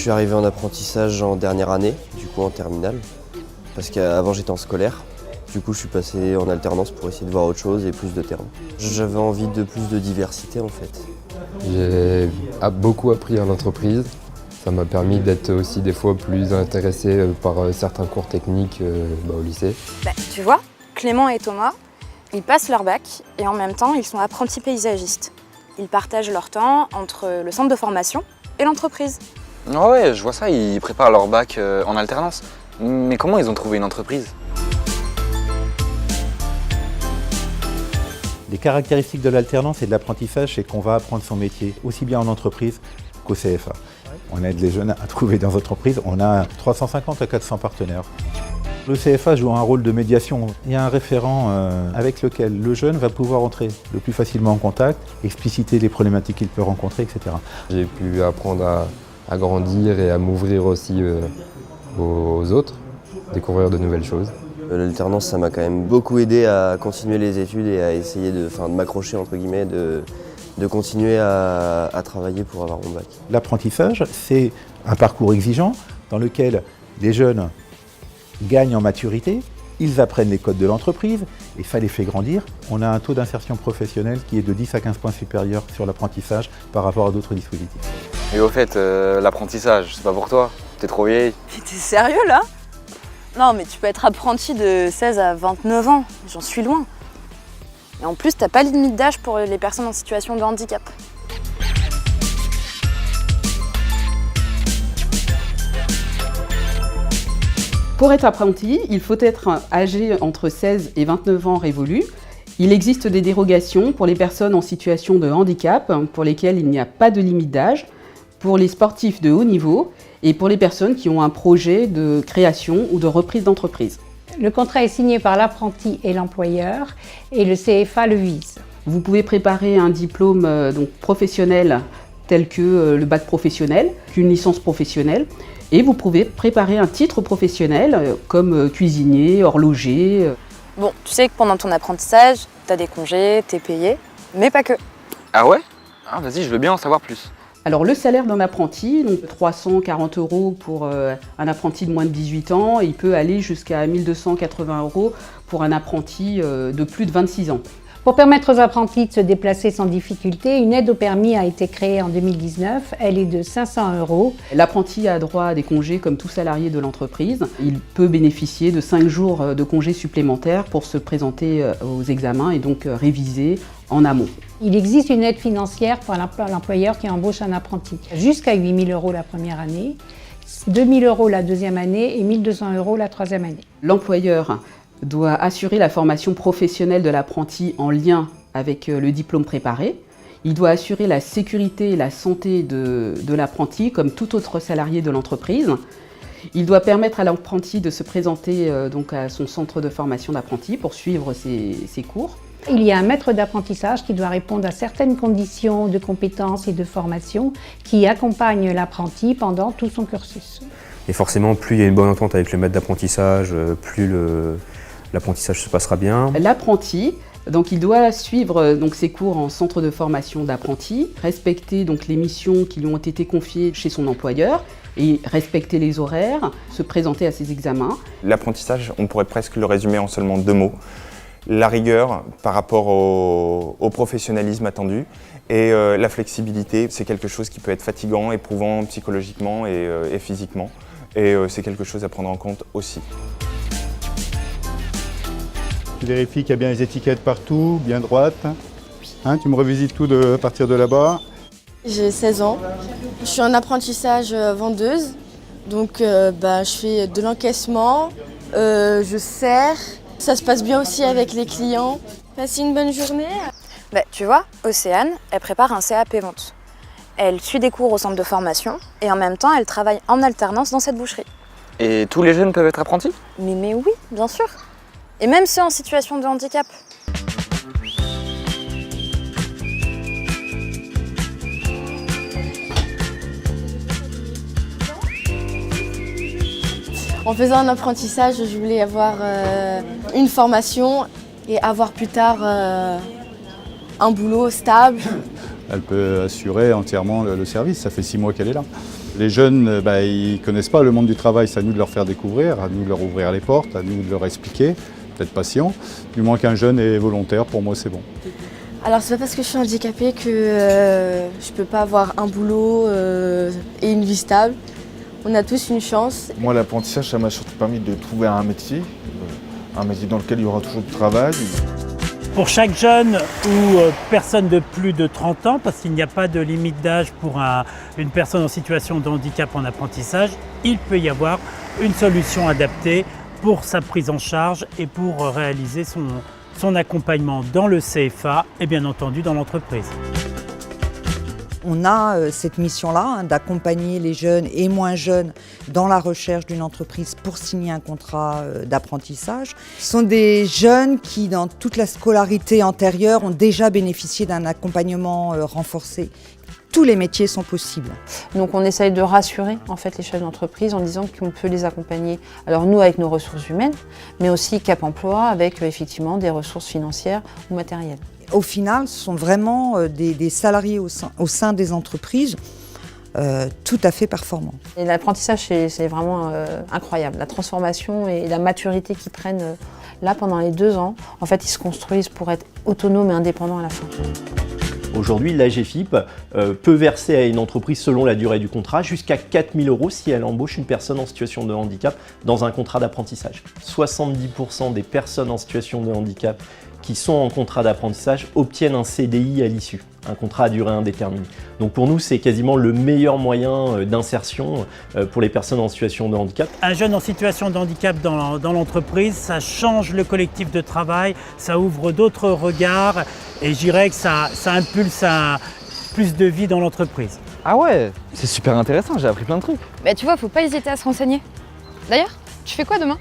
suis arrivé en apprentissage en dernière année, du coup en terminale, parce qu'avant j'étais en scolaire. Du coup je suis passé en alternance pour essayer de voir autre chose et plus de terrain. J'avais envie de plus de diversité en fait. J'ai beaucoup appris en entreprise. Ça m'a permis d'être aussi des fois plus intéressé par certains cours techniques au lycée. Tu vois, Clément et Thomas, ils passent leur bac et en même temps ils sont apprentis paysagistes. Ils partagent leur temps entre le centre de formation et l'entreprise. Ah ouais, je vois ça, ils préparent leur bac en alternance. Mais comment ils ont trouvé une entreprise? Les caractéristiques de l'alternance et de l'apprentissage, c'est qu'on va apprendre son métier, aussi bien en entreprise qu'au CFA. On aide les jeunes à trouver dans l'entreprise, on a 350 à 400 partenaires. Le CFA joue un rôle de médiation. Il y a un référent avec lequel le jeune va pouvoir entrer le plus facilement en contact, expliciter les problématiques qu'il peut rencontrer, etc. J'ai pu apprendre à grandir et à m'ouvrir aussi aux autres, découvrir de nouvelles choses. L'alternance, ça m'a quand même beaucoup aidé à continuer les études et à essayer de m'accrocher, entre guillemets, de continuer à travailler pour avoir mon bac. L'apprentissage, c'est un parcours exigeant dans lequel les jeunes gagnent en maturité, ils apprennent les codes de l'entreprise et ça les fait grandir. On a un taux d'insertion professionnelle qui est de 10 à 15 points supérieur sur l'apprentissage par rapport à d'autres dispositifs. Et au fait, l'apprentissage, c'est pas pour toi? T'es trop vieille? T'es sérieux là? Non mais tu peux être apprenti de 16 à 29 ans, j'en suis loin. Et en plus, t'as pas de limite d'âge pour les personnes en situation de handicap. Pour être apprenti, il faut être âgé entre 16 et 29 ans révolus. Il existe des dérogations pour les personnes en situation de handicap, pour lesquelles il n'y a pas de limite d'âge, pour les sportifs de haut niveau et pour les personnes qui ont un projet de création ou de reprise d'entreprise. Le contrat est signé par l'apprenti et l'employeur et le CFA le vise. Vous pouvez préparer un diplôme professionnel tel que le bac professionnel, une licence professionnelle, et vous pouvez préparer un titre professionnel comme cuisinier, horloger. Bon, tu sais que pendant ton apprentissage, t'as des congés, t'es payé, mais pas que. Ah ouais? Ah vas-y, je veux bien en savoir plus. Alors le salaire d'un apprenti, donc 340 € pour un apprenti de moins de 18 ans, et il peut aller jusqu'à 1280 € pour un apprenti de plus de 26 ans. Pour permettre aux apprentis de se déplacer sans difficulté, une aide au permis a été créée en 2019. Elle est de 500 €. L'apprenti a droit à des congés comme tout salarié de l'entreprise. Il peut bénéficier de 5 jours de congés supplémentaires pour se présenter aux examens et donc réviser en amont. Il existe une aide financière pour l'employeur qui embauche un apprenti. Jusqu'à 8 000 € la première année, 2 000 € la deuxième année et 1 200 € la troisième année. L'employeur doit assurer la formation professionnelle de l'apprenti en lien avec le diplôme préparé. Il doit assurer la sécurité et la santé de l'apprenti comme tout autre salarié de l'entreprise. Il doit permettre à l'apprenti de se présenter donc à son centre de formation d'apprenti pour suivre ses cours. Il y a un maître d'apprentissage qui doit répondre à certaines conditions de compétences et de formation qui accompagne l'apprenti pendant tout son cursus. Et forcément, plus il y a une bonne entente avec le maître d'apprentissage, plus l'apprentissage se passera bien. L'apprenti, donc il doit suivre ses cours en centre de formation d'apprenti, respecter donc les missions qui lui ont été confiées chez son employeur et respecter les horaires, se présenter à ses examens. L'apprentissage, on pourrait presque le résumer en seulement 2 mots. La rigueur par rapport au professionnalisme attendu et la flexibilité, c'est quelque chose qui peut être fatigant, éprouvant psychologiquement et physiquement. Et c'est quelque chose à prendre en compte aussi. Tu vérifies qu'il y a bien les étiquettes partout, bien droites. Tu me revisites tout à partir de là-bas. J'ai 16 ans. Je suis en apprentissage vendeuse. Donc je fais de l'encaissement, je sers. Ça se passe bien aussi avec les clients. Passez une bonne journée. Tu vois, Océane, elle prépare un CAP vente. Elle suit des cours au centre de formation et en même temps, elle travaille en alternance dans cette boucherie. Et tous les jeunes peuvent être apprentis? Mais oui, bien sûr. Et même ceux en situation de handicap. En faisant un apprentissage, je voulais avoir une formation et avoir plus tard un boulot stable. Elle peut assurer entièrement le service, ça fait 6 mois qu'elle est là. Les jeunes, ils ne connaissent pas le monde du travail, c'est à nous de leur faire découvrir, à nous de leur ouvrir les portes, à nous de leur expliquer, d'être patient. Du moins qu'un jeune est volontaire, pour moi c'est bon. Alors c'est pas parce que je suis handicapée que je peux pas avoir un boulot et une vie stable. On a tous une chance. Moi l'apprentissage ça m'a surtout permis de trouver un métier dans lequel il y aura toujours du travail. Pour chaque jeune ou personne de plus de 30 ans, parce qu'il n'y a pas de limite d'âge pour une personne en situation de handicap en apprentissage, il peut y avoir une solution adaptée pour sa prise en charge et pour réaliser son accompagnement dans le CFA et bien entendu dans l'entreprise. On a cette mission-là, d'accompagner les jeunes et moins jeunes dans la recherche d'une entreprise pour signer un contrat d'apprentissage. Ce sont des jeunes qui, dans toute la scolarité antérieure, ont déjà bénéficié d'un accompagnement renforcé. Tous les métiers sont possibles. Donc on essaye de rassurer en fait les chefs d'entreprise en disant qu'on peut les accompagner. Alors nous avec nos ressources humaines, mais aussi Cap Emploi avec effectivement des ressources financières ou matérielles. Au final, ce sont vraiment des salariés au sein des entreprises tout à fait performants. Et l'apprentissage, c'est vraiment incroyable. La transformation et la maturité qu'ils prennent là pendant les 2 ans, en fait, ils se construisent pour être autonomes et indépendants à la fin. Aujourd'hui, l'AGFIP peut verser à une entreprise, selon la durée du contrat, jusqu'à 4 000 € si elle embauche une personne en situation de handicap dans un contrat d'apprentissage. 70% des personnes en situation de handicap qui sont en contrat d'apprentissage obtiennent un CDI à l'issue, un contrat à durée indéterminée. Donc pour nous, c'est quasiment le meilleur moyen d'insertion pour les personnes en situation de handicap. Un jeune en situation de handicap dans l'entreprise, ça change le collectif de travail, ça ouvre d'autres regards et je dirais que ça impulse plus de vie dans l'entreprise. Ah ouais, c'est super intéressant, j'ai appris plein de trucs. Bah tu vois, faut pas hésiter à se renseigner. D'ailleurs, tu fais quoi demain ?